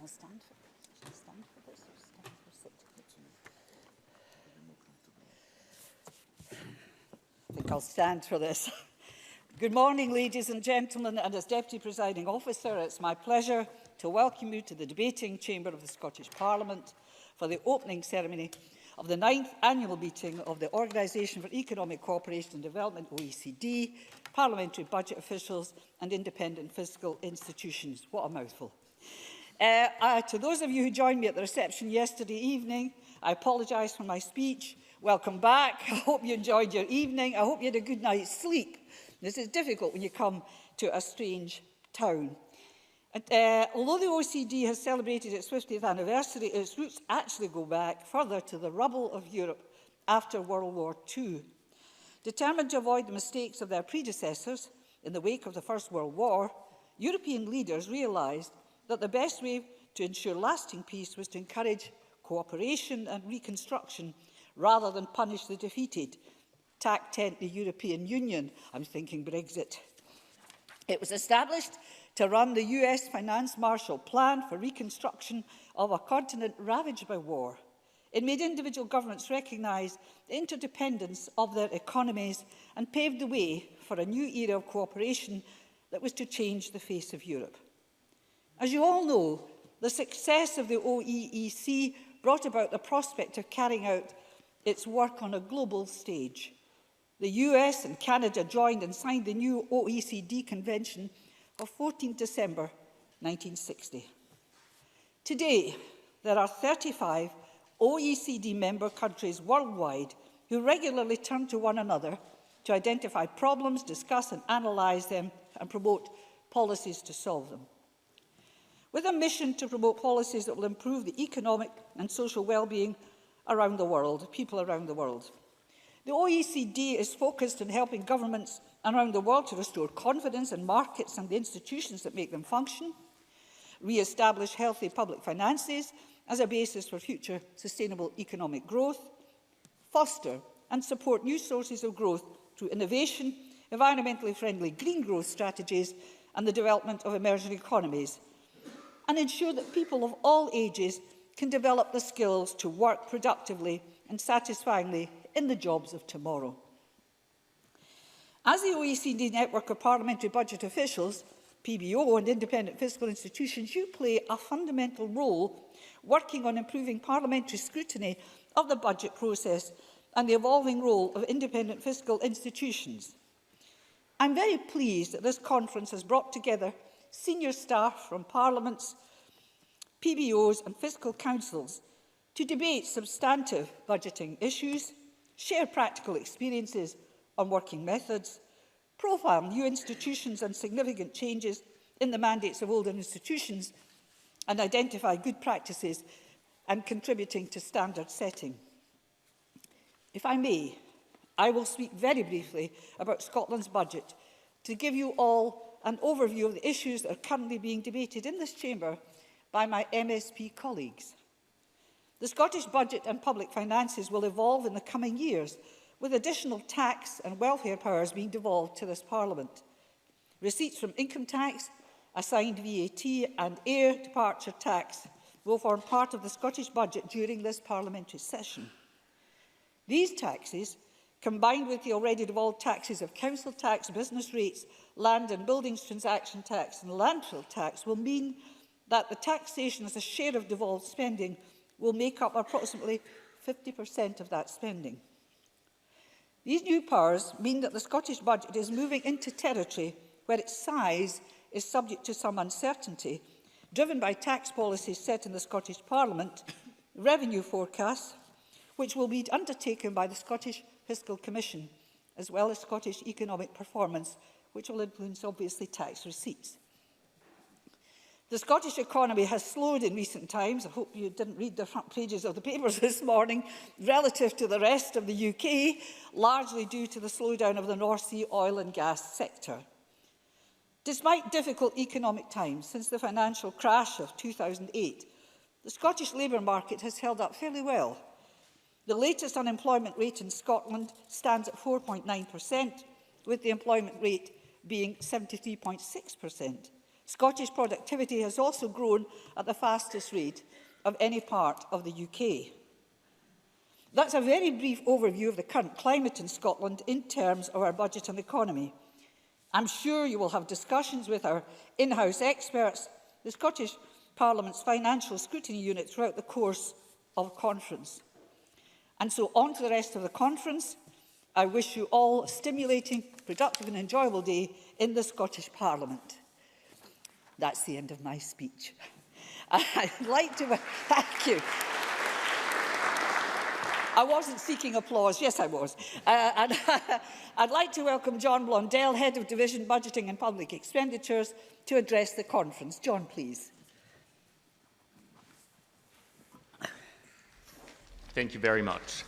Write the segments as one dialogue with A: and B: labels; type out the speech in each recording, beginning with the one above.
A: I stand for this or stand or sit? I think I'll stand for this. Good morning, ladies and gentlemen, and as Deputy Presiding Officer, it's my pleasure to welcome you to the debating chamber of the Scottish Parliament for the opening ceremony of the 9th annual meeting of the Organisation for Economic Cooperation and Development, OECD, parliamentary budget officials and independent fiscal institutions. What a mouthful. To those of you who joined me at the reception yesterday evening, I apologise for my speech. Welcome back. I hope you enjoyed your evening. I hope you had a good night's sleep. This is difficult when you come to a strange town. Although the OECD has celebrated its 50th anniversary, its roots actually go back further to the rubble of Europe after World War II. Determined to avoid the mistakes of their predecessors in the wake of the First World War, European leaders realised that the best way to ensure lasting peace was to encourage cooperation and reconstruction rather than punish the defeated. Tack 10, the European Union. I'm thinking Brexit. It was established to run the US Finance Marshall Plan for reconstruction of a continent ravaged by war. It made individual governments recognise the interdependence of their economies and paved the way for a new era of cooperation that was to change the face of Europe. As you all know, the success of the OEEC brought about the prospect of carrying out its work on a global stage. The US and Canada joined and signed the new OECD Convention of 14 December 1960. Today, there are 35 OECD member countries worldwide who regularly turn to one another to identify problems, discuss and analyse them and promote policies to solve them. With a mission to promote policies that will improve the economic and social well-being around the world, people around the world. The OECD is focused on helping governments around the world to restore confidence in markets and the institutions that make them function, re-establish healthy public finances as a basis for future sustainable economic growth, foster and support new sources of growth through innovation, environmentally friendly green growth strategies and the development of emerging economies, and ensure that people of all ages can develop the skills to work productively and satisfyingly in the jobs of tomorrow. As the OECD network of parliamentary budget officials, PBO and independent fiscal institutions, you play a fundamental role working on improving parliamentary scrutiny of the budget process and the evolving role of independent fiscal institutions. I'm very pleased that this conference has brought together senior staff from parliaments, PBOs and fiscal councils to debate substantive budgeting issues, share practical experiences on working methods, profile new institutions and significant changes in the mandates of older institutions, and identify good practices and contributing to standard setting. If I may, I will speak very briefly about Scotland's budget to give you all an overview of the issues that are currently being debated in this chamber by my MSP colleagues. The Scottish budget and public finances will evolve in the coming years, with additional tax and welfare powers being devolved to this Parliament. Receipts from income tax, assigned VAT and heir departure tax will form part of the Scottish budget during this parliamentary session. These taxes, combined with the already devolved taxes of council tax, business rates, land and buildings transaction tax and landfill tax, will mean that the taxation as a share of devolved spending will make up approximately 50% of that spending. These new powers mean that the Scottish budget is moving into territory where its size is subject to some uncertainty, driven by tax policies set in the Scottish Parliament, revenue forecasts, which will be undertaken by the Scottish Fiscal Commission, as well as Scottish economic performance, which will influence, obviously, tax receipts. The Scottish economy has slowed in recent times. I hope you didn't read the front pages of the papers this morning, relative to the rest of the UK, largely due to the slowdown of the North Sea oil and gas sector. Despite difficult economic times since the financial crash of 2008, the Scottish labour market has held up fairly well. The latest unemployment rate in Scotland stands at 4.9%, with the employment rate being 73.6%. Scottish productivity has also grown at the fastest rate of any part of the UK. That's a very brief overview of the current climate in Scotland in terms of our budget and economy. I'm sure you will have discussions with our in-house experts, the Scottish Parliament's Financial Scrutiny Unit, throughout the course of the conference. And so on to the rest of the conference. I wish you all a stimulating, productive and enjoyable day in the Scottish Parliament. That's the end of my speech. I'd like to... Thank you. I wasn't seeking applause. Yes, I was. And I'd like to welcome John Blondell, Head of Division Budgeting and Public Expenditures, to address the conference. John, please.
B: Thank you very much.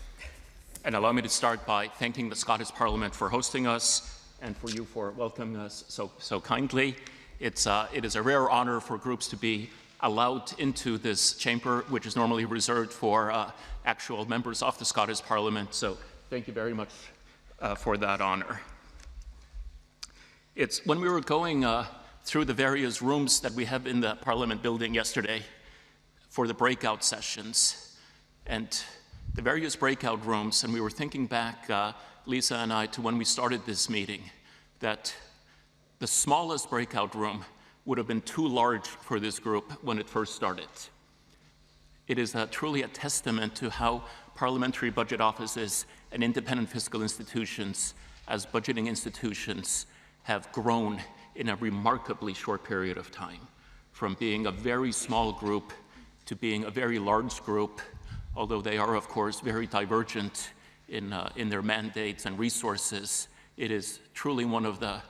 B: And allow me to start by thanking the Scottish Parliament for hosting us and for you for welcoming us so kindly. It is a rare honour for groups to be allowed into this chamber, which is normally reserved for actual members of the Scottish Parliament. So thank you very much for that honour. It's when we were going through the various rooms that we have in the Parliament building yesterday for the breakout sessions and the various breakout rooms, and we were thinking back, Lisa and I, to when we started this meeting, that the smallest breakout room would have been too large for this group when it first started. It is truly a testament to how parliamentary budget offices and independent fiscal institutions, as budgeting institutions, have grown in a remarkably short period of time, from being a very small group to being a very large group, although they are, of course, very divergent in their mandates and resources. It is truly one of the,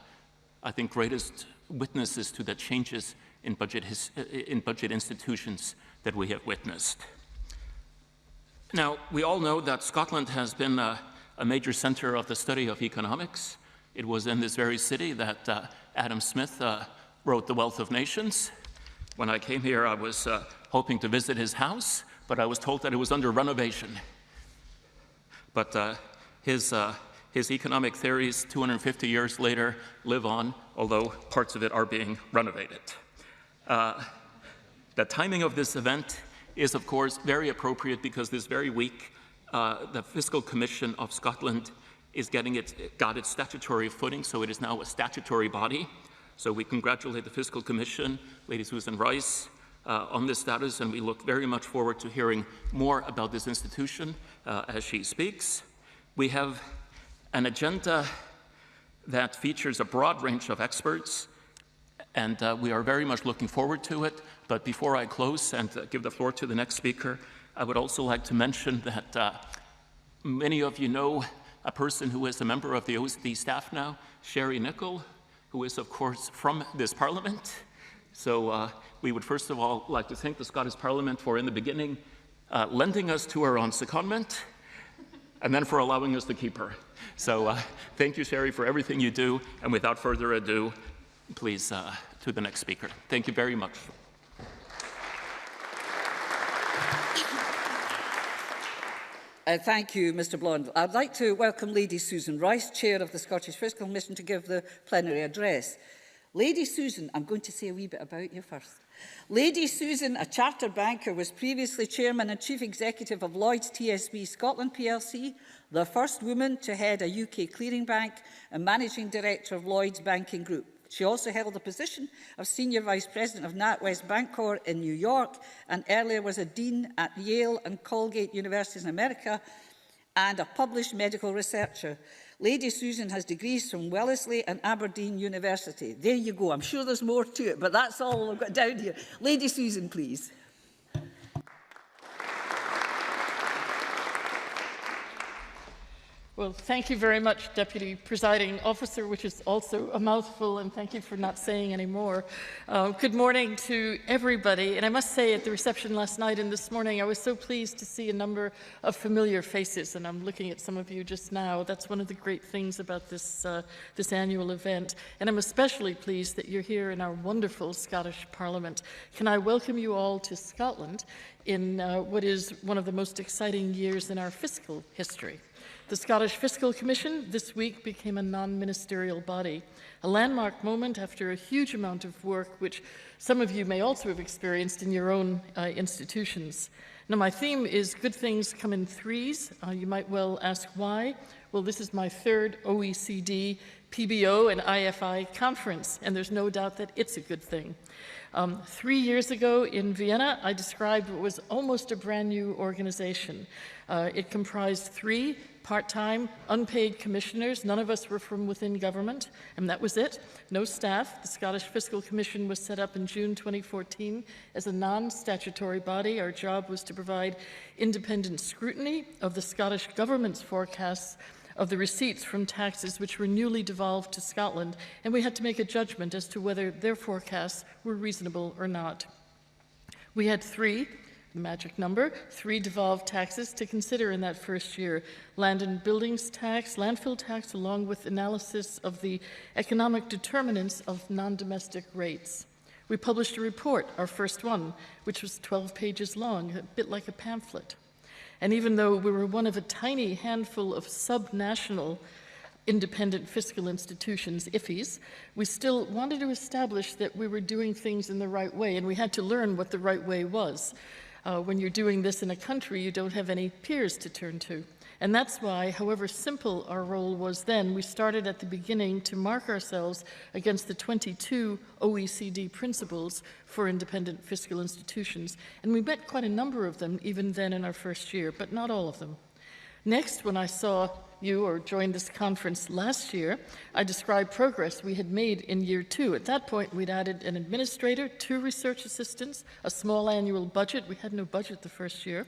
B: I think, greatest witnesses to the changes in budget institutions that we have witnessed. Now, we all know that Scotland has been a major centre of the study of economics. It was in this very city that Adam Smith wrote The Wealth of Nations. When I came here, I was hoping to visit his house, but I was told that it was under renovation. But his economic theories, 250 years later, live on, although parts of it are being renovated. The timing of this event is, of course, very appropriate because this very week, the Fiscal Commission of Scotland got its statutory footing, so it is now a statutory body. So we congratulate the Fiscal Commission, Lady Susan Rice, on this status, and we look very much forward to hearing more about this institution as she speaks. We have an agenda that features a broad range of experts, and we are very much looking forward to it. But before I close and give the floor to the next speaker, I would also like to mention that many of you know a person who is a member of the OECD staff now, Sherry Nicholl, who is, of course, from this Parliament. So we would first of all like to thank the Scottish Parliament for, in the beginning, lending us to her on secondment, and then for allowing us to keep her. So thank you, Sherry, for everything you do. And without further ado, please, to the next speaker. Thank you very much.
A: Thank you, Mr Blondell. I'd like to welcome Lady Susan Rice, Chair of the Scottish Fiscal Commission, to give the plenary address. Lady Susan, I'm going to say a wee bit about you first. Lady Susan, a chartered banker, was previously Chairman and Chief Executive of Lloyds TSB Scotland plc, the first woman to head a UK clearing bank, and Managing Director of Lloyds Banking Group. She also held the position of Senior Vice President of NatWest Bancorp in New York, and earlier was a Dean at Yale and Colgate Universities in America, and a published medical researcher. Lady Susan has degrees from Wellesley and Aberdeen University. There you go. I'm sure there's more to it, but that's all I've got down here. Lady Susan, please.
C: Well, thank you very much, Deputy Presiding Officer, which is also a mouthful, and thank you for not saying any more. Good morning to everybody. And I must say, at the reception last night and this morning, I was so pleased to see a number of familiar faces, and I'm looking at some of you just now. That's one of the great things about this annual event. And I'm especially pleased that you're here in our wonderful Scottish Parliament. Can I welcome you all to Scotland in what is one of the most exciting years in our fiscal history? The Scottish Fiscal Commission this week became a non-ministerial body, a landmark moment after a huge amount of work which some of you may also have experienced in your own institutions. Now, my theme is good things come in threes. You might well ask why. Well, this is my third OECD, PBO, and IFI conference, and there's no doubt that it's a good thing. 3 years ago in Vienna, I described what was almost a brand new organization. It comprised 3 part-time, unpaid commissioners. None of us were from within government, and that was it. No staff. The Scottish Fiscal Commission was set up in June 2014 as a non-statutory body. Our job was to provide independent scrutiny of the Scottish government's forecasts of the receipts from taxes which were newly devolved to Scotland, and we had to make a judgment as to whether their forecasts were reasonable or not. We had 3, the magic number, 3 devolved taxes to consider in that first year: land and buildings tax, landfill tax, along with analysis of the economic determinants of non-domestic rates. We published a report, our first one, which was 12 pages long, a bit like a pamphlet. And even though we were one of a tiny handful of sub-national independent fiscal institutions, IFIs, we still wanted to establish that we were doing things in the right way, and we had to learn what the right way was. When you're doing this in a country, you don't have any peers to turn to. And that's why, however simple our role was then, we started at the beginning to mark ourselves against the 22 OECD principles for independent fiscal institutions. And we met quite a number of them even then in our first year, but not all of them. Next, when I saw you or joined this conference last year, I described progress we had made in year 2. At that point, we'd added an administrator, 2 research assistants, a small annual budget. We had no budget the first year.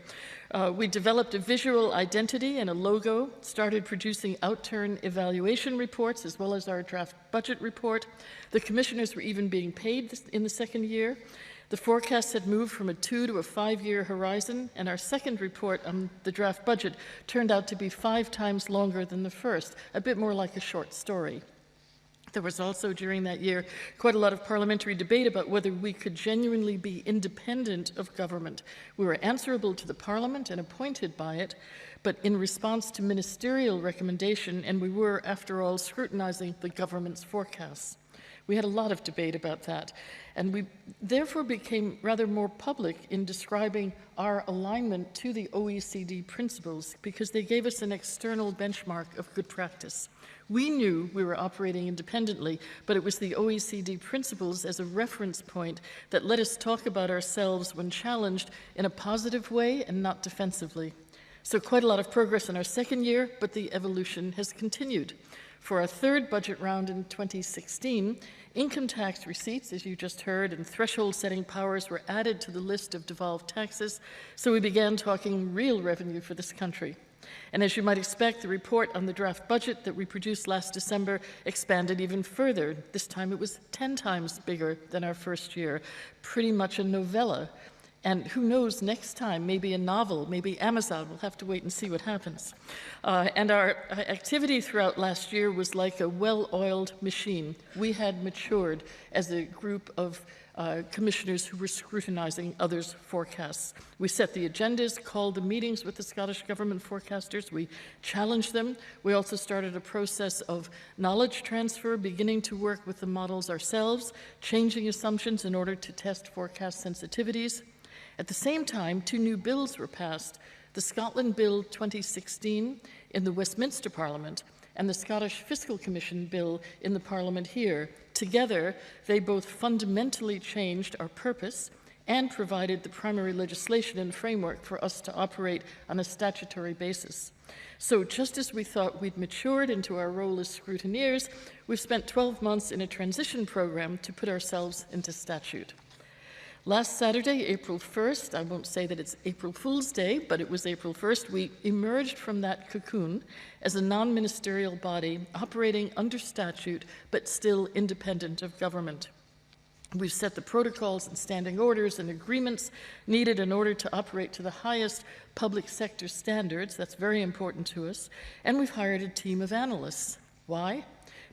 C: We developed a visual identity and a logo, started producing outturn evaluation reports as well as our draft budget report. The commissioners were even being paid in the second year. The forecasts had moved from a 2 to a 5-year horizon, and our second report on the draft budget turned out to be 5 times longer than the first, a bit more like a short story. There was also, during that year, quite a lot of parliamentary debate about whether we could genuinely be independent of government. We were answerable to the Parliament and appointed by it, but in response to ministerial recommendation, and we were, after all, scrutinizing the government's forecasts. We had a lot of debate about that, and we therefore became rather more public in describing our alignment to the OECD principles because they gave us an external benchmark of good practice. We knew we were operating independently, but it was the OECD principles as a reference point that let us talk about ourselves when challenged in a positive way and not defensively. So quite a lot of progress in our second year, but the evolution has continued. For our third budget round in 2016, income tax receipts, as you just heard, and threshold-setting powers were added to the list of devolved taxes, so we began talking real revenue for this country. And as you might expect, the report on the draft budget that we produced last December expanded even further. This time it was 10 times bigger than our first year, pretty much a novella. And who knows, next time, maybe a novel, maybe Amazon. We'll have to wait and see what happens. And our activity throughout last year was like a well-oiled machine. We had matured as a group of commissioners who were scrutinizing others' forecasts. We set the agendas, called the meetings with the Scottish Government forecasters. We challenged them. We also started a process of knowledge transfer, beginning to work with the models ourselves, changing assumptions in order to test forecast sensitivities. At the same time, 2 new bills were passed, the Scotland Bill 2016 in the Westminster Parliament and the Scottish Fiscal Commission Bill in the Parliament here. Together, they both fundamentally changed our purpose and provided the primary legislation and framework for us to operate on a statutory basis. So just as we thought we'd matured into our role as scrutineers, we've spent 12 months in a transition program to put ourselves into statute. Last Saturday, April 1st, I won't say that it's April Fool's Day, but it was April 1st, we emerged from that cocoon as a non-ministerial body operating under statute, but still independent of government. We've set the protocols and standing orders and agreements needed in order to operate to the highest public sector standards. That's very important to us. And we've hired a team of analysts. Why?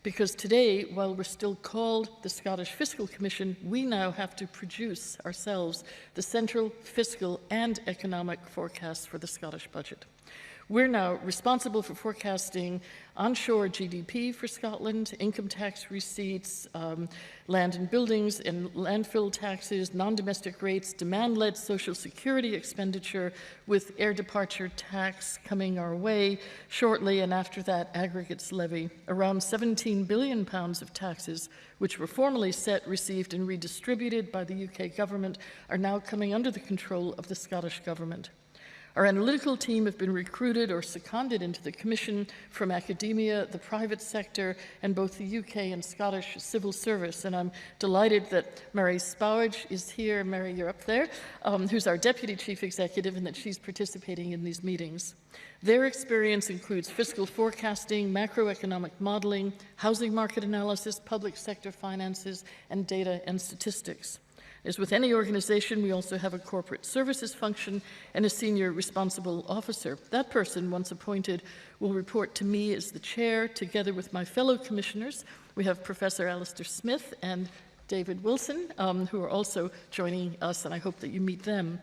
C: Because today, while we're still called the Scottish Fiscal Commission, we now have to produce ourselves the central fiscal and economic forecasts for the Scottish budget. We're now responsible for forecasting onshore GDP for Scotland, income tax receipts, land and buildings and landfill taxes, non-domestic rates, demand-led social security expenditure, with air departure tax coming our way shortly, and after that, aggregates levy. Around £17 billion of taxes, which were formerly set, received and redistributed by the UK government, are now coming under the control of the Scottish Government. Our analytical team have been recruited or seconded into the Commission from academia, the private sector, and both the UK and Scottish civil service. And I'm delighted that Mary Spowage is here. Mary, you're up there, who's our Deputy Chief Executive, and that she's participating in these meetings. Their experience includes fiscal forecasting, macroeconomic modelling, housing market analysis, public sector finances, and data and statistics. As with any organization, we also have a corporate services function and a senior responsible officer. That person, once appointed, will report to me as the chair, together with my fellow commissioners. We have Professor Alistair Smith and David Wilson, who are also joining us, and I hope that you meet them.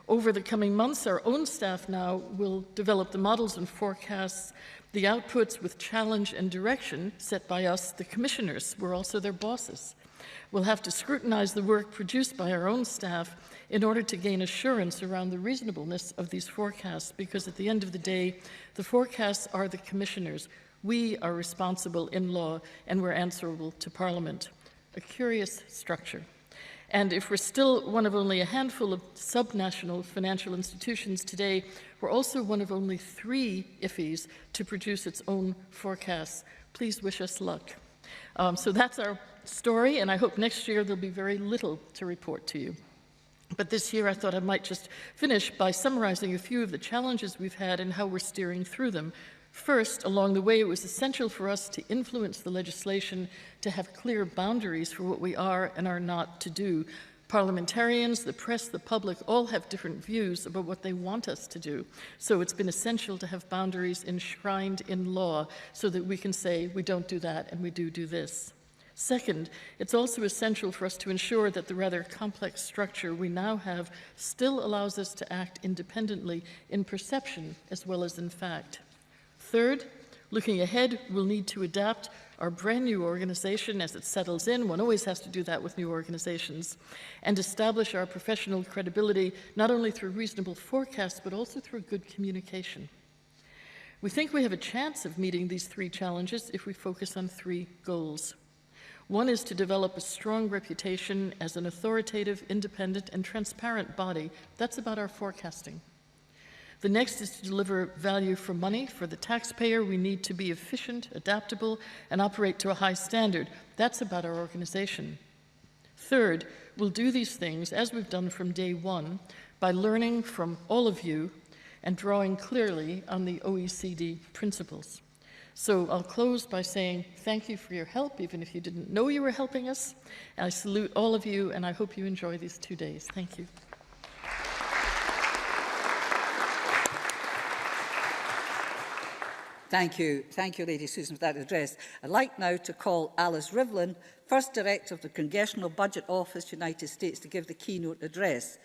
C: Over the coming months, our own staff now will develop the models and forecasts, the outputs with challenge and direction set by us, the commissioners. We're also their bosses. We'll have to scrutinize the work produced by our own staff in order to gain assurance around the reasonableness of these forecasts, because at the end of the day, the forecasts are the commissioners. We are responsible in law, and we're answerable to Parliament. A curious structure. And if we're still one of only a handful of subnational financial institutions today, we're also one of only 3 IFEs to produce its own forecasts. Please wish us luck. So that's our story, and I hope next year there'll be very little to report to you. But this year I thought I might just finish by summarizing a few of the challenges we've had and how we're steering through them. First, along the way, it was essential for us to influence the legislation, to have clear boundaries for what we are and are not to do. Parliamentarians, the press, the public all have different views about what they want us to do. So it's been essential to have boundaries enshrined in law so that we can say we don't do that and we do this. Second, it's also essential for us to ensure that the rather complex structure we now have still allows us to act independently in perception as well as in fact. Third, looking ahead, we'll need to adapt our brand new organization as it settles in. One always has to do that with new organizations, and establish our professional credibility not only through reasonable forecasts but also through good communication. We think we have a chance of meeting these 3 challenges if we focus on 3 goals. One is to develop a strong reputation as an authoritative, independent, and transparent body. That's about our forecasting. The next is to deliver value for money. For the taxpayer, we need to be efficient, adaptable, and operate to a high standard. That's about our organization. Third, we'll do these things, as we've done from day one, by learning from all of you and drawing clearly on the OECD principles. So I'll close by saying thank you for your help, even if you didn't know you were helping us. I salute all of you, and I hope you enjoy these 2 days. Thank you.
A: Thank you, Lady Susan, for that address. I'd like now to call Alice Rivlin, First Director of the Congressional Budget Office, United States, to give the keynote address.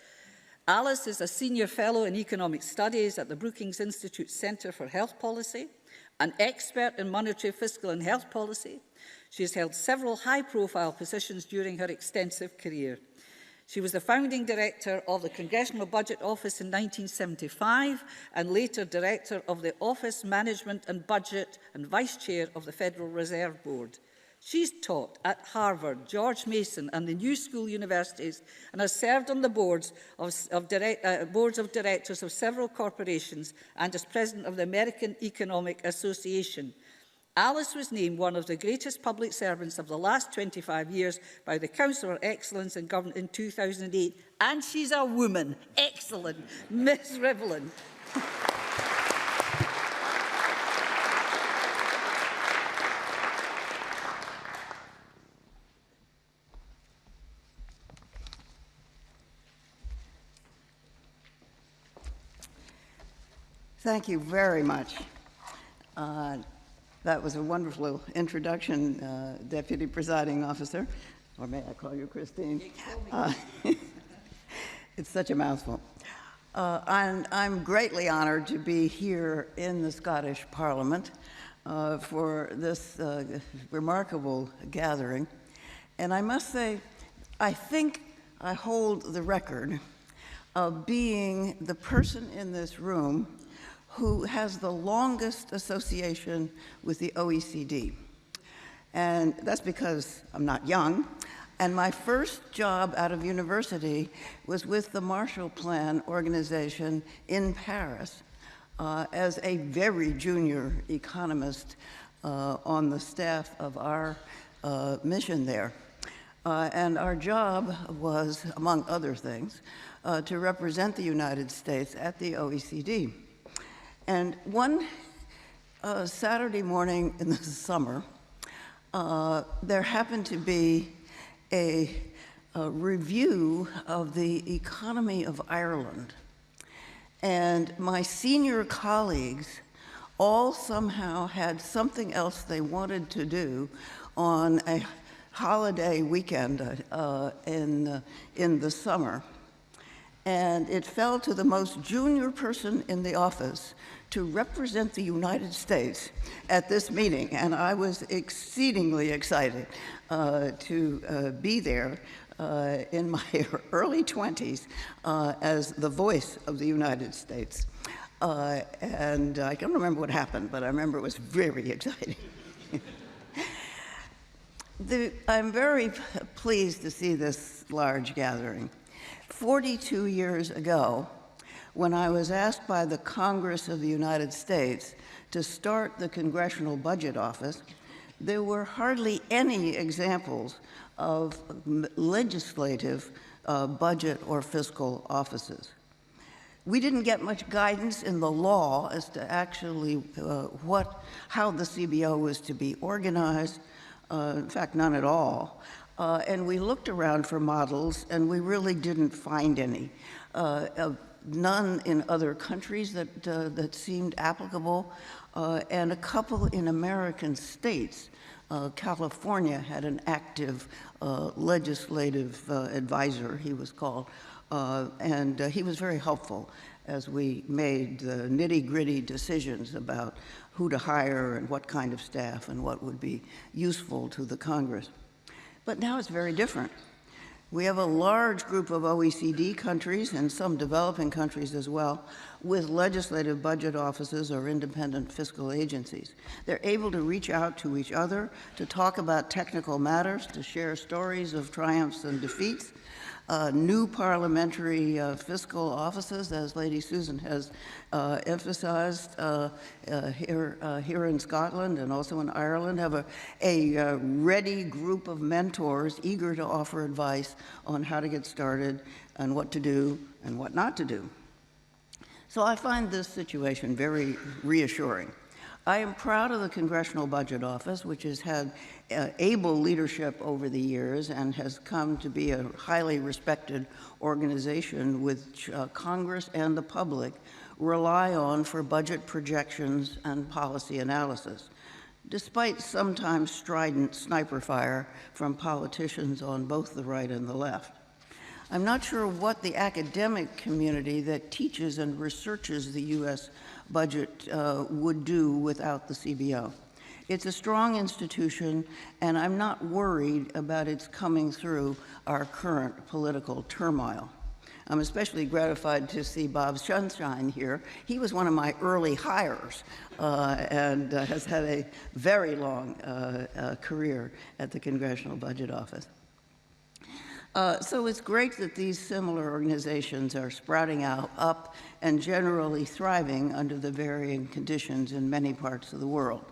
A: Alice is a Senior Fellow in Economic Studies at the Brookings Institute Centre for Health Policy, an expert in monetary, fiscal and health policy. She has held several high-profile positions during her extensive career. She was the founding director of the Congressional Budget Office in 1975 and later director of the Office Management and Budget and vice chair of the Federal Reserve Board. She's taught at Harvard, George Mason and the New School universities and has served on the boards of directors of several corporations and as president of the American Economic Association. Alice was named one of the greatest public servants of the last 25 years by the Council for Excellence in Government in 2008. And she's a woman. Excellent. Ms. Rivlin.
D: Thank you very much. That was a wonderful introduction, Deputy Presiding Officer, or may I call you Christine? It's such a mouthful. And I'm greatly honored to be here in the Scottish Parliament for this remarkable gathering. And I must say, I think I hold the record of being the person in this room who has the longest association with the OECD. And that's because I'm not young. And my first job out of university was with the Marshall Plan organization in Paris as a very junior economist on the staff of our mission there. And our job was, among other things, to represent the United States at the OECD. And one Saturday morning in the summer, there happened to be a review of the economy of Ireland. And my senior colleagues all somehow had something else they wanted to do on a holiday weekend in the summer. And it fell to the most junior person in the office to represent the United States at this meeting. And I was exceedingly excited to be there in my early 20s as the voice of the United States. And I don't remember what happened, but I remember it was very exciting. I'm very pleased to see this large gathering. 42 years ago, when I was asked by the Congress of the United States to start the Congressional Budget Office, there were hardly any examples of legislative budget or fiscal offices. We didn't get much guidance in the law as to actually how the CBO was to be organized. In fact, none at all. And we looked around for models, and we really didn't find any. None in other countries that seemed applicable, and a couple in American states. California had an active legislative advisor, he was called, and he was very helpful as we made the nitty-gritty decisions about who to hire and what kind of staff and what would be useful to the Congress. But now it's very different. We have a large group of OECD countries and some developing countries as well with legislative budget offices or independent fiscal agencies. They're able to reach out to each other, to talk about technical matters, to share stories of triumphs and defeats. New parliamentary fiscal offices, as Lady Susan has emphasized here in Scotland and also in Ireland, have a ready group of mentors eager to offer advice on how to get started and what to do and what not to do. So I find this situation very reassuring. I am proud of the Congressional Budget Office, which has had able leadership over the years and has come to be a highly respected organization which Congress and the public rely on for budget projections and policy analysis, despite sometimes strident sniper fire from politicians on both the right and the left. I'm not sure what the academic community that teaches and researches the U.S. budget would do without the CBO. It's a strong institution, and I'm not worried about its coming through our current political turmoil. I'm especially gratified to see Bob Sunshine here. He was one of my early hires and has had a very long career at the Congressional Budget Office. So it's great that these similar organizations are sprouting up and generally thriving under the varying conditions in many parts of the world.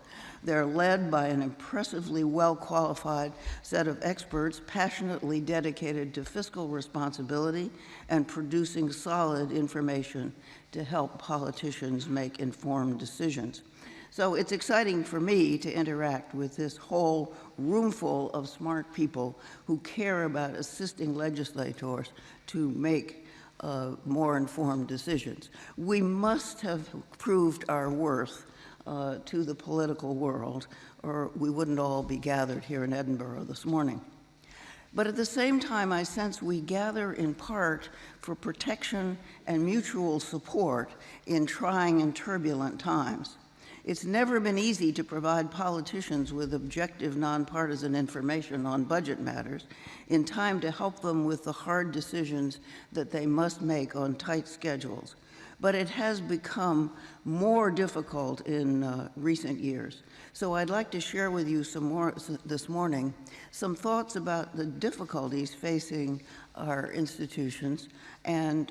D: They're led by an impressively well-qualified set of experts passionately dedicated to fiscal responsibility and producing solid information to help politicians make informed decisions. So it's exciting for me to interact with this whole roomful of smart people who care about assisting legislators to make more informed decisions. We must have proved our worth to the political world, or we wouldn't all be gathered here in Edinburgh this morning. But at the same time, I sense we gather in part for protection and mutual support in trying and turbulent times. It's never been easy to provide politicians with objective, nonpartisan information on budget matters in time to help them with the hard decisions that they must make on tight schedules. But it has become more difficult in recent years. So I'd like to share with you some more this morning, some thoughts about the difficulties facing our institutions and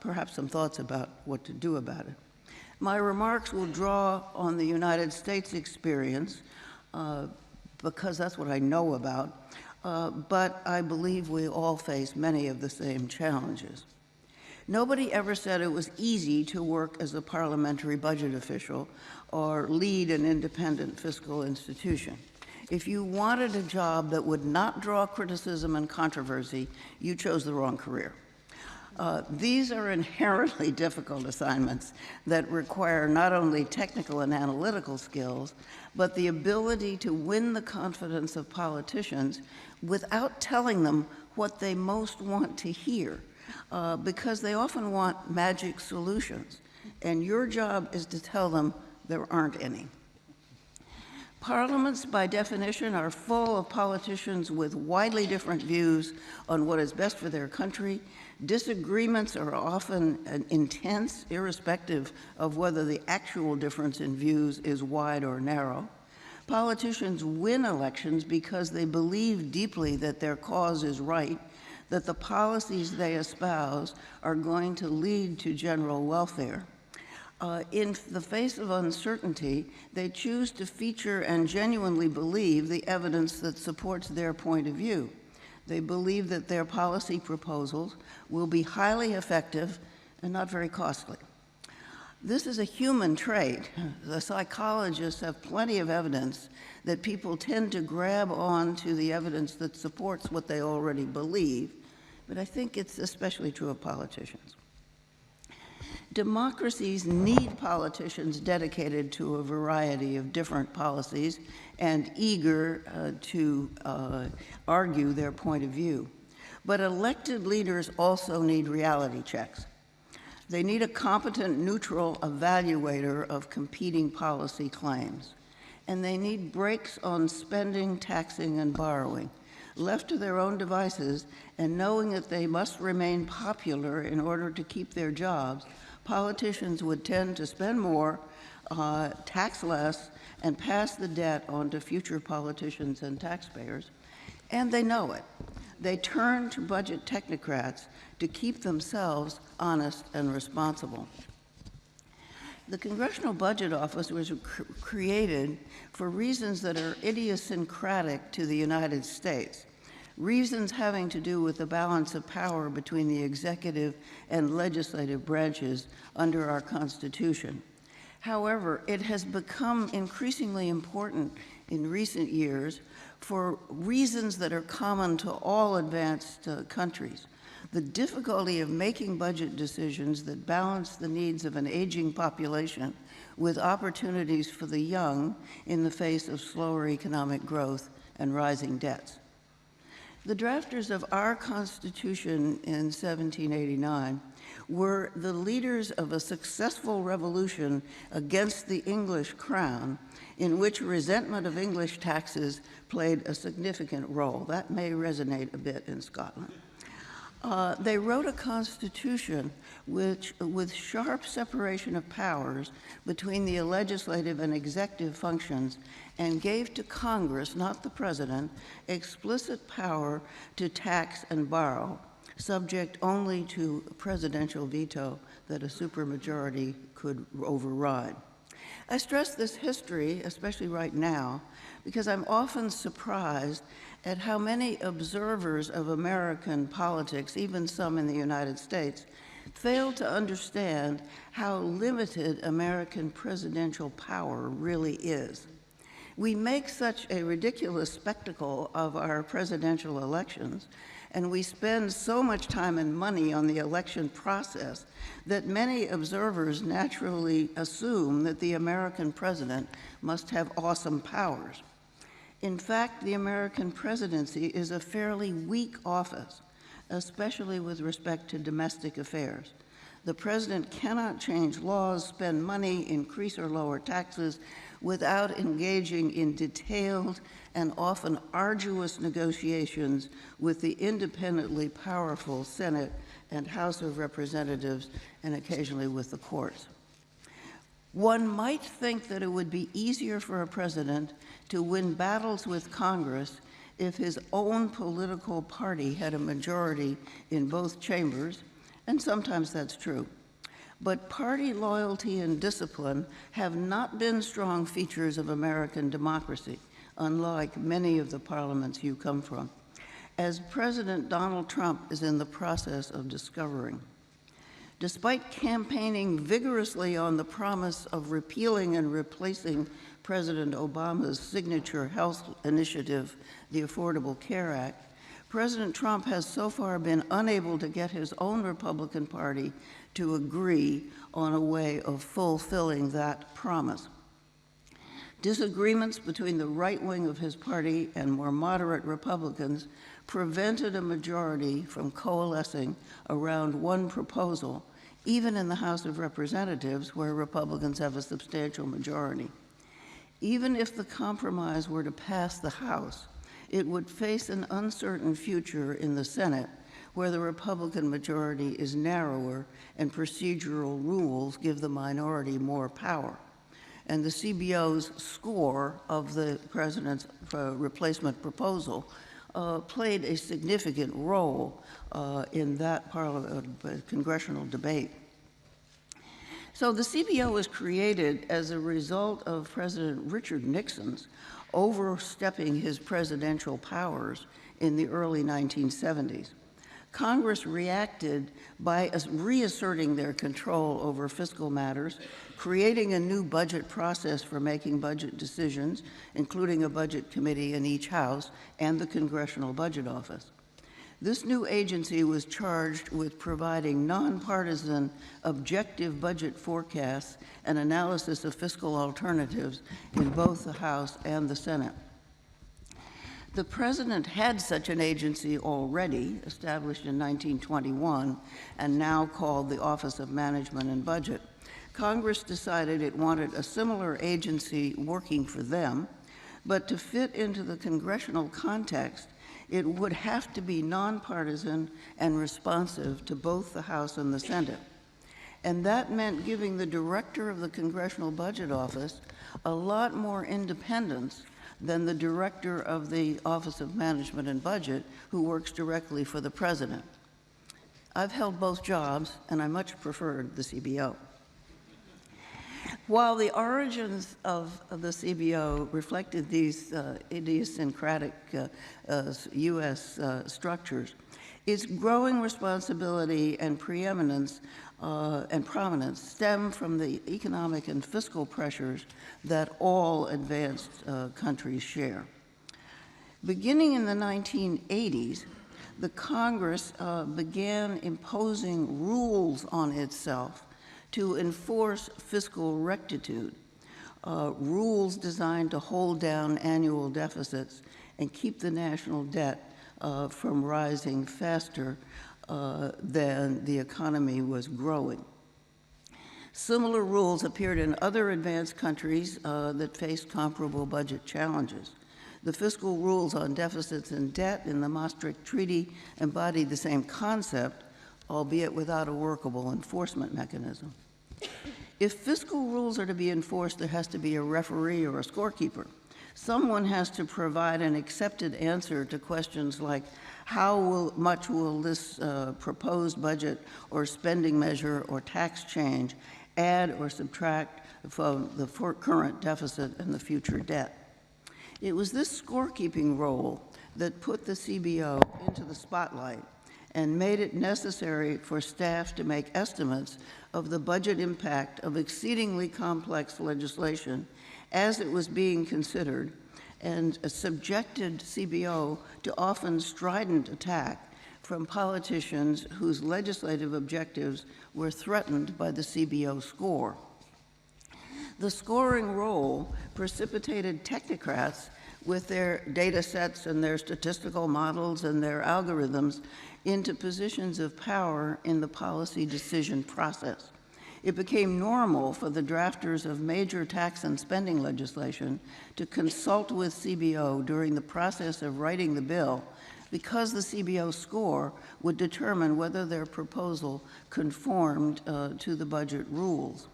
D: perhaps some thoughts about what to do about it. My remarks will draw on the United States experience because that's what I know about, but I believe we all face many of the same challenges. Nobody ever said it was easy to work as a parliamentary budget official or lead an independent fiscal institution. If you wanted a job that would not draw criticism and controversy, you chose the wrong career. These are inherently difficult assignments that require not only technical and analytical skills, but the ability to win the confidence of politicians without telling them what they most want to hear, because they often want magic solutions, and your job is to tell them there aren't any. Parliaments, by definition, are full of politicians with widely different views on what is best for their country. Disagreements are often intense, irrespective of whether the actual difference in views is wide or narrow. Politicians win elections because they believe deeply that their cause is right, that the policies they espouse are going to lead to general welfare. In the face of uncertainty, they choose to feature and genuinely believe the evidence that supports their point of view. They believe that their policy proposals will be highly effective and not very costly. This is a human trait. The psychologists have plenty of evidence that people tend to grab on to the evidence that supports what they already believe, but I think it's especially true of politicians. Democracies need politicians dedicated to a variety of different policies and eager to argue their point of view. But elected leaders also need reality checks. They need a competent, neutral evaluator of competing policy claims. And they need brakes on spending, taxing, and borrowing. Left to their own devices and knowing that they must remain popular in order to keep their jobs, politicians would tend to spend more, tax less, and pass the debt on to future politicians and taxpayers. And they know it. They turn to budget technocrats to keep themselves honest and responsible. The Congressional Budget Office was created for reasons that are idiosyncratic to the United States, reasons having to do with the balance of power between the executive and legislative branches under our Constitution. However, it has become increasingly important in recent years for reasons that are common to all advanced countries. The difficulty of making budget decisions that balance the needs of an aging population with opportunities for the young in the face of slower economic growth and rising debts. The drafters of our Constitution in 1789 were the leaders of a successful revolution against the English crown, in which resentment of English taxes played a significant role. That may resonate a bit in Scotland. They wrote a constitution with sharp separation of powers between the legislative and executive functions, and gave to Congress, not the president, explicit power to tax and borrow, subject only to presidential veto that a supermajority could override. I stress this history, especially right now, because I'm often surprised at how many observers of American politics, even some in the United States, fail to understand how limited American presidential power really is. We make such a ridiculous spectacle of our presidential elections, and we spend so much time and money on the election process that many observers naturally assume that the American president must have awesome powers. In fact, the American presidency is a fairly weak office, especially with respect to domestic affairs. The president cannot change laws, spend money, increase or lower taxes without engaging in detailed and often arduous negotiations with the independently powerful Senate and House of Representatives, and occasionally with the courts. One might think that it would be easier for a president to win battles with Congress if his own political party had a majority in both chambers, and sometimes that's true. But party loyalty and discipline have not been strong features of American democracy, unlike many of the parliaments you come from, as President Donald Trump is in the process of discovering. Despite campaigning vigorously on the promise of repealing and replacing President Obama's signature health initiative, the Affordable Care Act, President Trump has so far been unable to get his own Republican Party to agree on a way of fulfilling that promise. Disagreements between the right wing of his party and more moderate Republicans prevented a majority from coalescing around one proposal, even in the House of Representatives, where Republicans have a substantial majority. Even if the compromise were to pass the House, it would face an uncertain future in the Senate, where the Republican majority is narrower and procedural rules give the minority more power. And the CBO's score of the president's replacement proposal played a significant role in that congressional debate. So the CBO was created as a result of President Richard Nixon's overstepping his presidential powers in the early 1970s. Congress reacted by reasserting their control over fiscal matters, creating a new budget process for making budget decisions, including a budget committee in each house and the Congressional Budget Office. This new agency was charged with providing nonpartisan, objective budget forecasts and analysis of fiscal alternatives in both the House and the Senate. The president had such an agency already, established in 1921, and now called the Office of Management and Budget. Congress decided it wanted a similar agency working for them, but to fit into the congressional context, it would have to be nonpartisan and responsive to both the House and the Senate. And that meant giving the director of the Congressional Budget Office a lot more independence than the director of the Office of Management and Budget, who works directly for the president. I've held both jobs, and I much preferred the CBO. While the origins of the CBO reflected these idiosyncratic U.S. structures, its growing responsibility and preeminence and prominence stem from the economic and fiscal pressures that all advanced countries share. Beginning in the 1980s, the Congress began imposing rules on itself to enforce fiscal rectitude, rules designed to hold down annual deficits and keep the national debt from rising faster than the economy was growing. Similar rules appeared in other advanced countries that faced comparable budget challenges. The fiscal rules on deficits and debt in the Maastricht Treaty embodied the same concept, albeit without a workable enforcement mechanism. If fiscal rules are to be enforced, there has to be a referee or a scorekeeper. Someone has to provide an accepted answer to questions like, how much will this proposed budget or spending measure or tax change add or subtract from the current deficit and the future debt? It was this scorekeeping role that put the CBO into the spotlight and made it necessary for staff to make estimates of the budget impact of exceedingly complex legislation as it was being considered, and subjected CBO to often strident attack from politicians whose legislative objectives were threatened by the CBO score. The scoring role precipitated technocrats with their data sets and their statistical models and their algorithms into positions of power in the policy decision process. It became normal for the drafters of major tax and spending legislation to consult with CBO during the process of writing the bill, because the CBO score would determine whether their proposal conformed to the budget rules.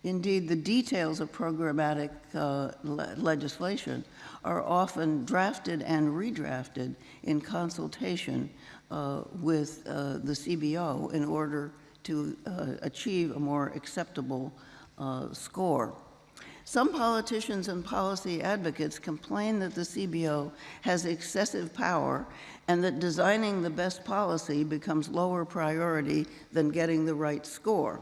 D: Indeed, the details of programmatic legislation are often drafted and redrafted in consultation with the CBO in order to achieve a more acceptable score. Some politicians and policy advocates complain that the CBO has excessive power and that designing the best policy becomes lower priority than getting the right score.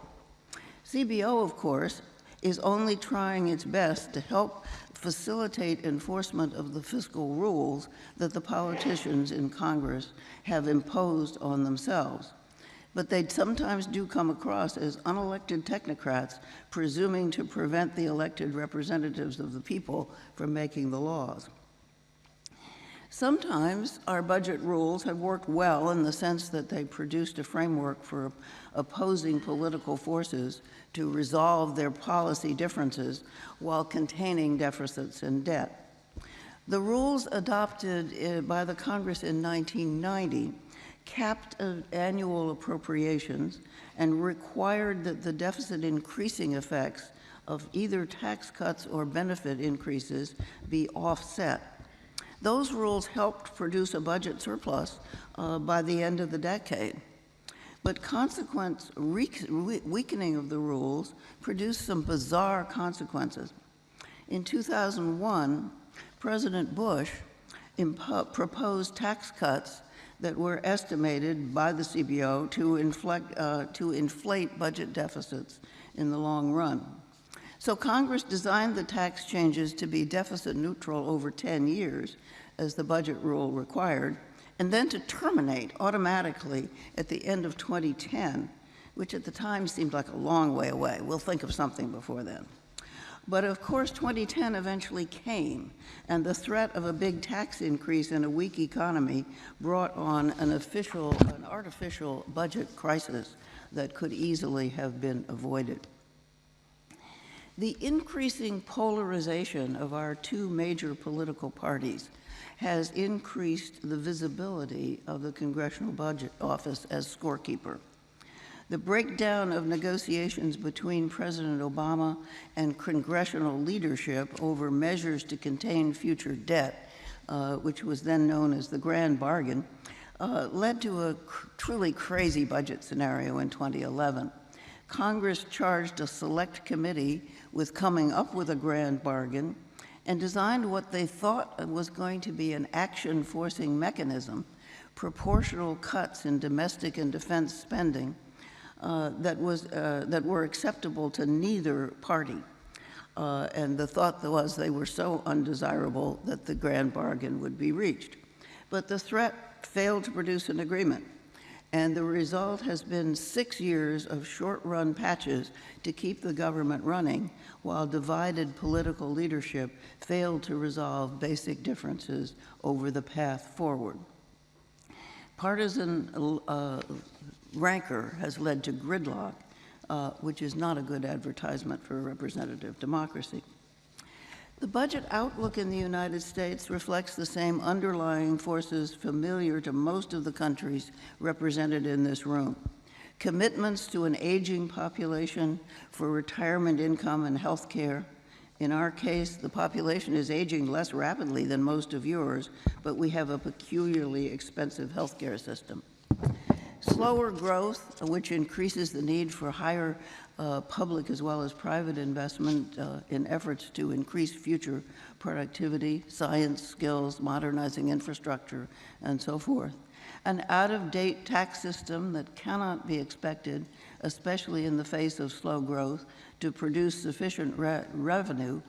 D: CBO, of course, is only trying its best to help facilitate enforcement of the fiscal rules that the politicians in Congress have imposed on themselves. But they sometimes do come across as unelected technocrats presuming to prevent the elected representatives of the people from making the laws. Sometimes our budget rules have worked well in the sense that they produced a framework for opposing political forces to resolve their policy differences while containing deficits and debt. The rules adopted by the Congress in 1990 capped annual appropriations and required that the deficit increasing effects of either tax cuts or benefit increases be offset. Those rules helped produce a budget surplus by the end of the decade. But consequent weakening of the rules produced some bizarre consequences. In 2001, President Bush proposed tax cuts that were estimated by the CBO to inflate budget deficits in the long run. So Congress designed the tax changes to be deficit neutral over 10 years, as the budget rule required, and then to terminate automatically at the end of 2010, which at the time seemed like a long way away. We'll think of something before then. But of course, 2010 eventually came, and the threat of a big tax increase in a weak economy brought on an artificial budget crisis that could easily have been avoided. The increasing polarization of our two major political parties has increased the visibility of the Congressional Budget Office as scorekeeper. The breakdown of negotiations between President Obama and congressional leadership over measures to contain future debt, which was then known as the Grand Bargain, led to a truly crazy budget scenario in 2011. Congress charged a select committee with coming up with a grand bargain and designed what they thought was going to be an action-forcing mechanism, proportional cuts in domestic and defense spending, that were acceptable to neither party. And the thought was they were so undesirable that the grand bargain would be reached. But the threat failed to produce an agreement. And the result has been 6 years of short-run patches to keep the government running, while divided political leadership failed to resolve basic differences over the path forward. Partisan rancor has led to gridlock, which is not a good advertisement for representative democracy. The budget outlook in the United States reflects the same underlying forces familiar to most of the countries represented in this room. Commitments to an aging population for retirement income and health care. In our case, the population is aging less rapidly than most of yours, but we have a peculiarly expensive health care system. Slower growth, which increases the need for higher public as well as private investment in efforts to increase future productivity, science, skills, modernizing infrastructure, and so forth. An out-of-date tax system that cannot be expected, especially in the face of slow growth, to produce sufficient revenue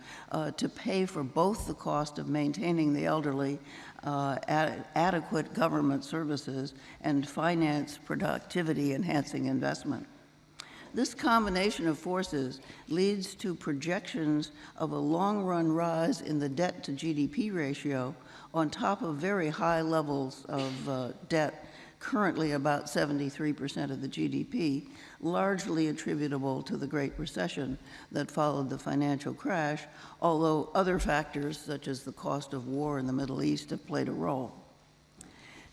D: to pay for both the cost of maintaining the elderly, adequate government services, and finance productivity-enhancing investment. This combination of forces leads to projections of a long-run rise in the debt to GDP ratio on top of very high levels of debt, currently about 73% of the GDP, largely attributable to the Great Recession that followed the financial crash, although other factors such as the cost of war in the Middle East have played a role.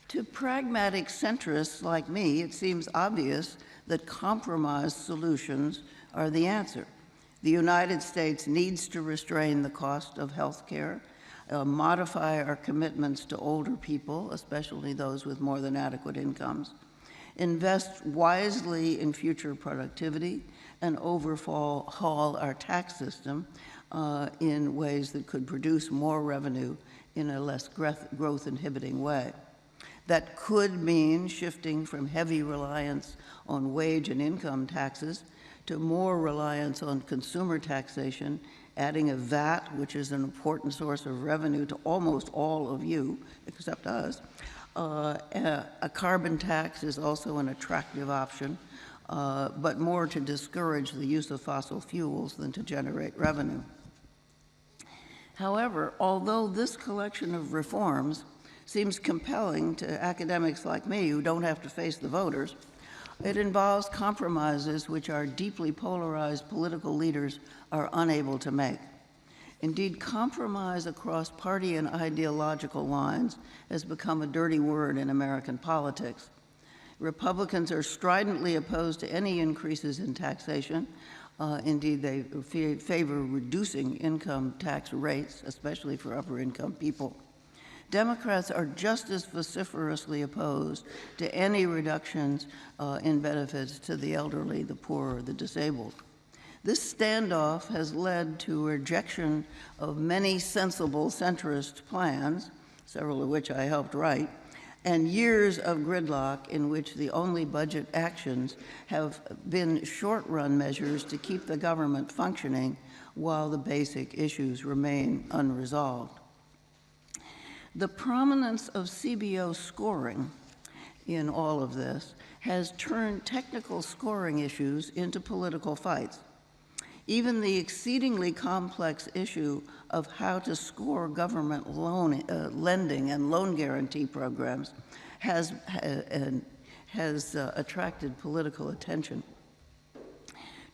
D: To pragmatic centrists like me, it seems obvious that compromise solutions are the answer. The United States needs to restrain the cost of health care, modify our commitments to older people, especially those with more than adequate incomes, invest wisely in future productivity, and overhaul our tax system in ways that could produce more revenue in a less growth-inhibiting way. That could mean shifting from heavy reliance on wage and income taxes to more reliance on consumer taxation, adding a VAT, which is an important source of revenue to almost all of you, except us. A carbon tax is also an attractive option, but more to discourage the use of fossil fuels than to generate revenue. However, although this collection of reforms seems compelling to academics like me who don't have to face the voters, it involves compromises which our deeply polarized political leaders are unable to make. Indeed, compromise across party and ideological lines has become a dirty word in American politics. Republicans are stridently opposed to any increases in taxation. Indeed, they favor reducing income tax rates, especially for upper income people. Democrats are just as vociferously opposed to any reductions in benefits to the elderly, the poor, or the disabled. This standoff has led to a rejection of many sensible centrist plans, several of which I helped write, and years of gridlock in which the only budget actions have been short-run measures to keep the government functioning while the basic issues remain unresolved. The prominence of CBO scoring in all of this has turned technical scoring issues into political fights. Even the exceedingly complex issue of how to score government lending and loan guarantee programs has attracted political attention.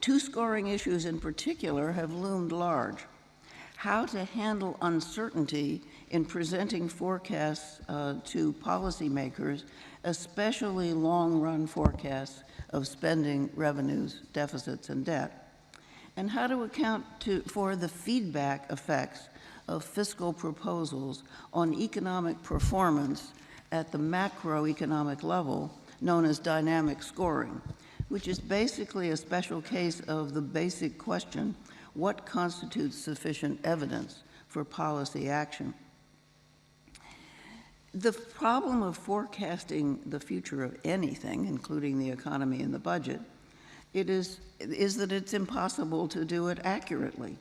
D: Two scoring issues in particular have loomed large: how to handle uncertainty in presenting forecasts to policymakers, especially long-run forecasts of spending, revenues, deficits, and debt, and how to account for the feedback effects of fiscal proposals on economic performance at the macroeconomic level, known as dynamic scoring, which is basically a special case of the basic question: what constitutes sufficient evidence for policy action? The problem of forecasting the future of anything, including the economy and the budget, is that it's impossible to do it accurately.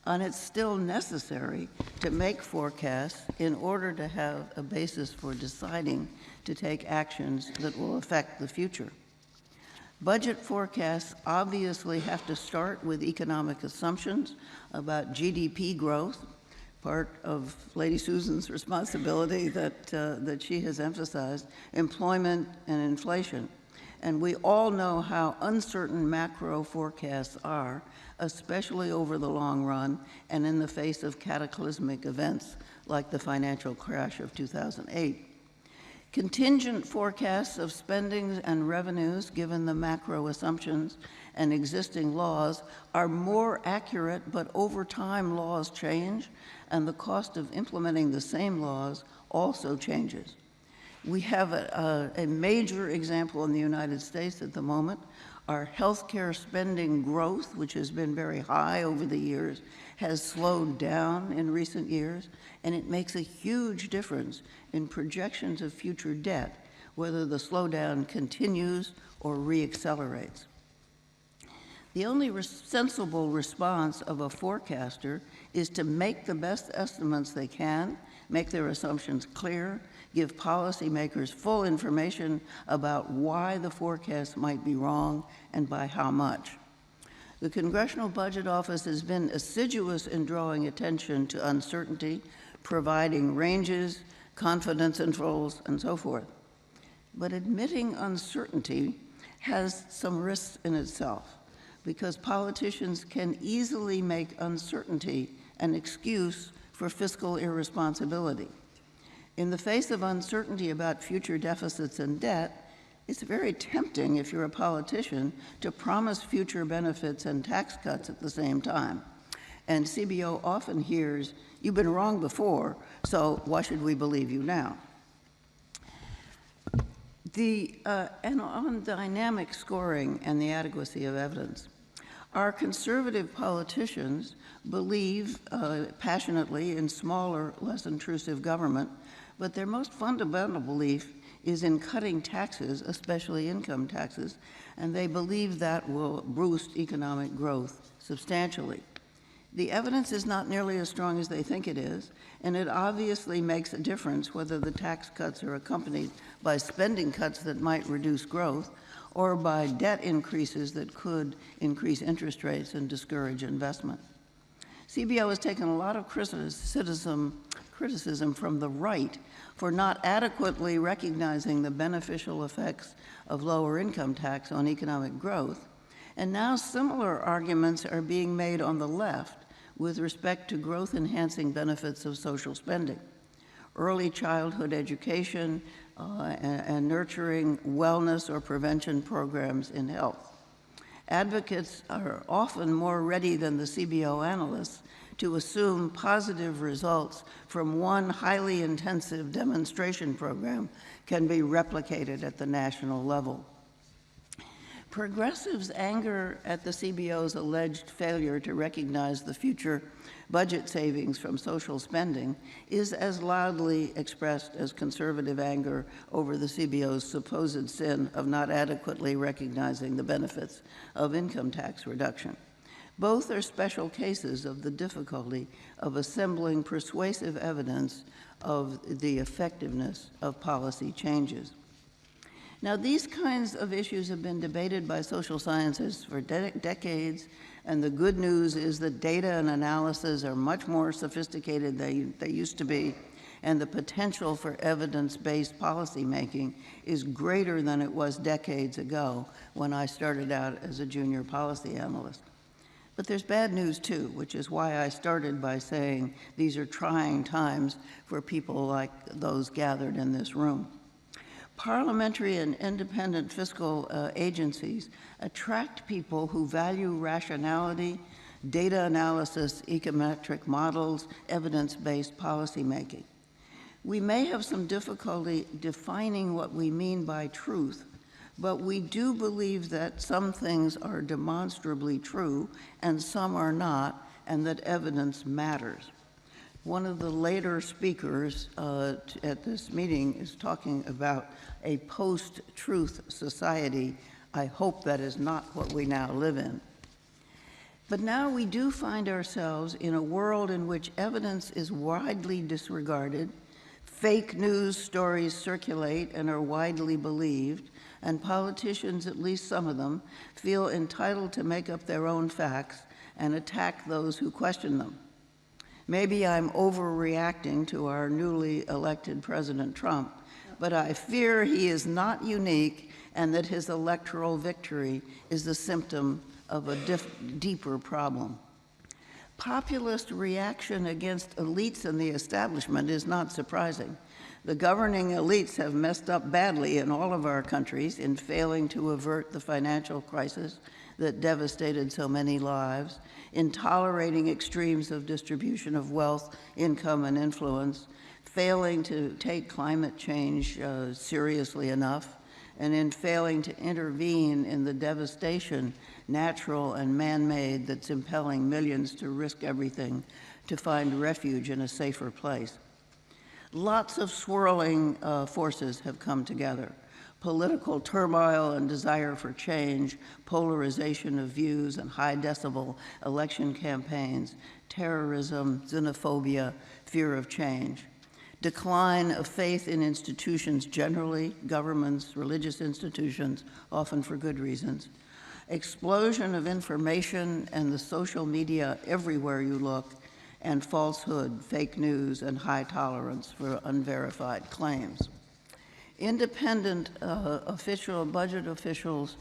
D: And it's still necessary to make forecasts in order to have a basis for deciding to take actions that will affect the future. Budget forecasts obviously have to start with economic assumptions about GDP growth, part of Lady Susan's responsibility that she has emphasized, employment and inflation. And we all know how uncertain macro forecasts are, especially over the long run and in the face of cataclysmic events like the financial crash of 2008. Contingent forecasts of spending and revenues, given the macro assumptions and existing laws, are more accurate, but over time laws change, and the cost of implementing the same laws also changes. We have a major example in the United States at the moment. Our healthcare spending growth, which has been very high over the years, has slowed down in recent years, and it makes a huge difference in projections of future debt, whether the slowdown continues or reaccelerates. The only sensible response of a forecaster is to make the best estimates they can, make their assumptions clear, give policymakers full information about why the forecast might be wrong and by how much. The Congressional Budget Office has been assiduous in drawing attention to uncertainty, providing ranges, confidence intervals, and so forth. But admitting uncertainty has some risks in itself, because politicians can easily make uncertainty an excuse for fiscal irresponsibility. In the face of uncertainty about future deficits and debt, it's very tempting, if you're a politician, to promise future benefits and tax cuts at the same time. And CBO often hears, "You've been wrong before, so why should we believe you now?" And on dynamic scoring and the adequacy of evidence, our conservative politicians believe passionately in smaller, less intrusive government, but their most fundamental belief is in cutting taxes, especially income taxes, and they believe that will boost economic growth substantially. The evidence is not nearly as strong as they think it is, and it obviously makes a difference whether the tax cuts are accompanied by spending cuts that might reduce growth or by debt increases that could increase interest rates and discourage investment. CBO has taken a lot of criticism from the right for not adequately recognizing the beneficial effects of lower income tax on economic growth, and now similar arguments are being made on the left with respect to growth-enhancing benefits of social spending, early childhood education, and nurturing wellness or prevention programs in health. Advocates are often more ready than the CBO analysts to assume positive results from one highly intensive demonstration program can be replicated at the national level. Progressives' anger at the CBO's alleged failure to recognize the future budget savings from social spending is as loudly expressed as conservative anger over the CBO's supposed sin of not adequately recognizing the benefits of income tax reduction. Both are special cases of the difficulty of assembling persuasive evidence of the effectiveness of policy changes. Now, these kinds of issues have been debated by social scientists for decades, and the good news is that data and analysis are much more sophisticated than they used to be, and the potential for evidence-based policymaking is greater than it was decades ago when I started out as a junior policy analyst. But there's bad news too, which is why I started by saying these are trying times for people like those gathered in this room. Parliamentary and independent fiscal agencies attract people who value rationality, data analysis, econometric models, evidence-based policymaking. We may have some difficulty defining what we mean by truth, but we do believe that some things are demonstrably true and some are not, and that evidence matters. One of the later speakers at this meeting is talking about a post-truth society. I hope that is not what we now live in. But now we do find ourselves in a world in which evidence is widely disregarded, fake news stories circulate and are widely believed, and politicians, at least some of them, feel entitled to make up their own facts and attack those who question them. Maybe I'm overreacting to our newly elected President Trump, but I fear he is not unique and that his electoral victory is the symptom of a deeper problem. Populist reaction against elites in the establishment is not surprising. The governing elites have messed up badly in all of our countries in failing to avert the financial crisis that devastated so many lives, in tolerating extremes of distribution of wealth, income, and influence, failing to take climate change seriously enough, and in failing to intervene in the devastation, natural and man-made, that's impelling millions to risk everything to find refuge in a safer place. Lots of swirling forces have come together. political turmoil and desire for change, polarization of views and high decibel election campaigns, terrorism, xenophobia, fear of change, decline of faith in institutions generally, governments, religious institutions, often for good reasons, explosion of information and the social media everywhere you look, and falsehood, fake news, and high tolerance for unverified claims. Independent budget officials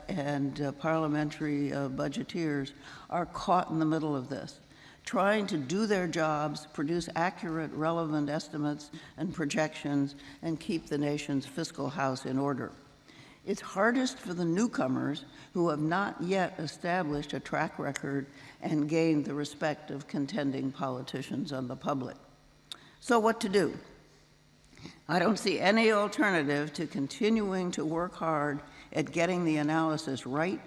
D: and parliamentary budgeteers are caught in the middle of this, trying to do their jobs, produce accurate, relevant estimates and projections, and keep the nation's fiscal house in order. It's hardest for the newcomers who have not yet established a track record and gained the respect of contending politicians and the public. So what to do? I don't see any alternative to continuing to work hard at getting the analysis right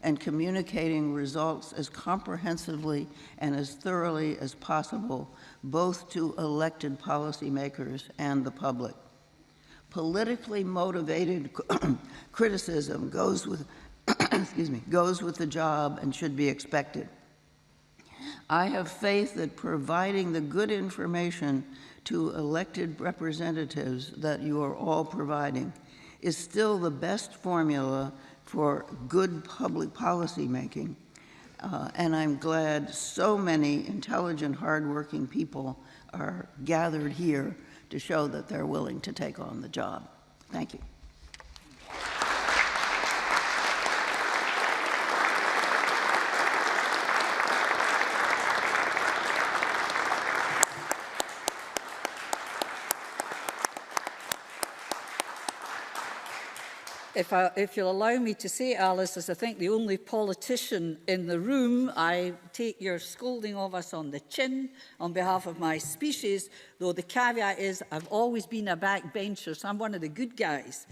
D: and communicating results as comprehensively and as thoroughly as possible, both to elected policymakers and the public. Politically motivated criticism goes with, goes with the job and should be expected. I have faith that providing the good information to elected representatives that you are all providing is still the best formula for good public policy making. And I'm glad so many intelligent, hardworking people are gathered here to show that they're willing to take on the job. Thank you.
A: If you'll allow me to say, Alice, as I think the only politician in the room, I take your scolding of us on the chin on behalf of my species, though the caveat is I've always been a backbencher, so I'm one of the good guys.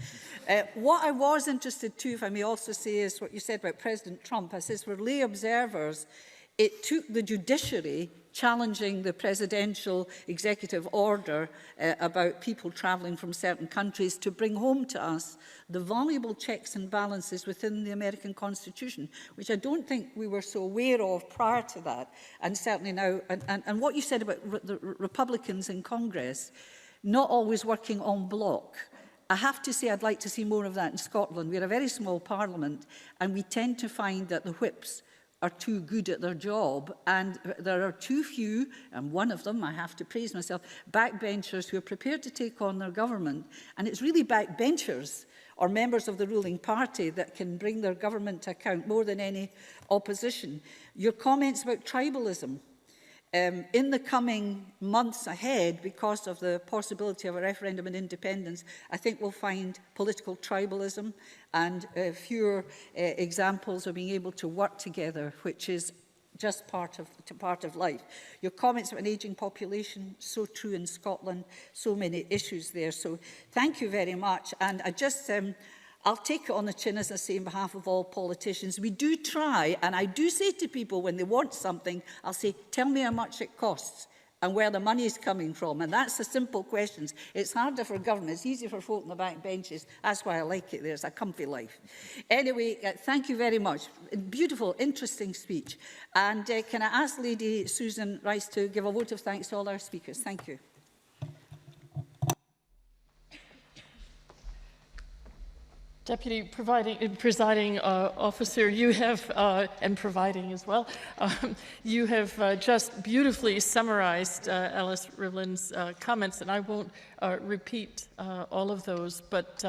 A: What I was interested to, if I may also say, is what you said about President Trump. I says, for lay observers, it took the judiciary challenging the presidential executive order about people travelling from certain countries to bring home to us the valuable checks and balances within the American Constitution, which I don't think we were so aware of prior to that, and certainly now. And what you said about the Republicans in Congress not always working en bloc. I have to say I'd like to see more of that in Scotland. We're a very small parliament, and we tend to find that the whips are too good at their job, and there are too few, and one of them, I have to praise myself, backbenchers who are prepared to take on their government. And it's really backbenchers or members of the ruling party that can bring their government to account more than any opposition. Your comments about tribalism. In the coming months ahead, because of the possibility of a referendum on independence, I think we'll find political tribalism and fewer examples of being able to work together, which is just part of life. Your comments about an ageing population, so true in Scotland, so many issues there. So thank you very much. And I just... I'll take it on the chin, as I say, on behalf of all politicians. We do try, and I do say to people when they want something, I'll say, tell me how much it costs and where the money is coming from. And that's the simple questions. It's harder for government. It's easier for folk on the back benches. That's why I like it there. It's a comfy life. Anyway, thank you very much. Beautiful, interesting speech. And can I ask Lady Susan Rice to give a vote of thanks to all our speakers? Thank you.
C: Deputy Presiding Officer, you have, and providing as well, you have just beautifully summarized Alice Rivlin's comments, and I won't repeat all of those, but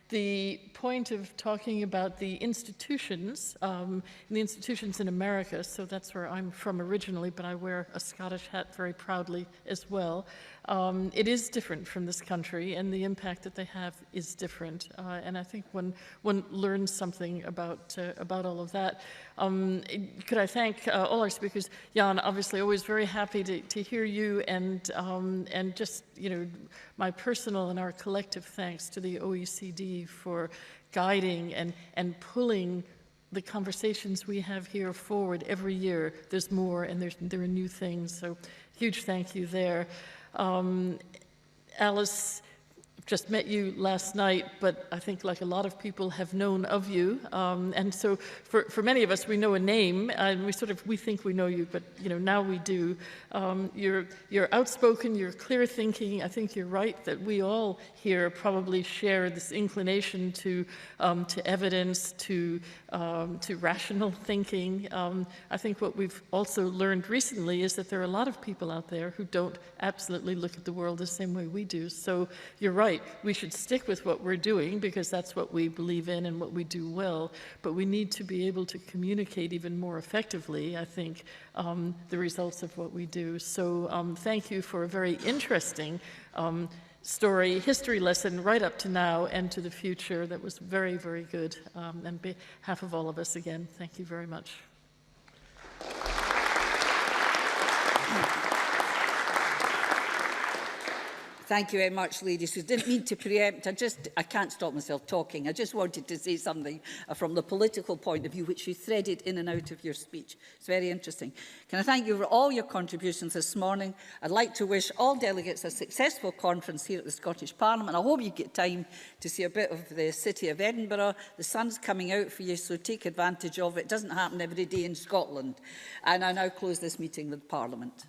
C: the point of talking about the institutions in America, so that's where I'm from originally, but I wear a Scottish hat very proudly as well. It is different from this country, and the impact that they have is different. And I think one learns something about all of that. Could I thank all our speakers? Jan, obviously, always very happy to hear you, and just, you know, my personal and our collective thanks to the OECD for guiding and pulling the conversations we have here forward every year. There's more, and there are new things, so huge thank you there. Alice, just met you last night, but I think like a lot of people have known of you. And so for many of us, we know a name and we think we know you, but now we do. You're outspoken, you're clear thinking. I think you're right that we all here probably share this inclination to evidence, to rational thinking. I think what we've also learned recently is that there are a lot of people out there who don't absolutely look at the world the same way we do. So you're right, we should stick with what we're doing because that's what we believe in and what we do well, but we need to be able to communicate even more effectively, I think, the results of what we do. So thank you for a very interesting history lesson right up to now and to the future. That was very, very good. And on behalf of all of us, again, thank you very much.
A: Thank you very much, ladies. Who didn't mean to preempt. I can't stop myself talking. I just wanted to say something from the political point of view, which you threaded in and out of your speech. It's very interesting. Can I thank you for all your contributions this morning? I'd like to wish all delegates a successful conference here at the Scottish Parliament. I hope you get time to see a bit of the city of Edinburgh. The sun's coming out for you, so take advantage of it. It doesn't happen every day in Scotland. And I now close this meeting with Parliament.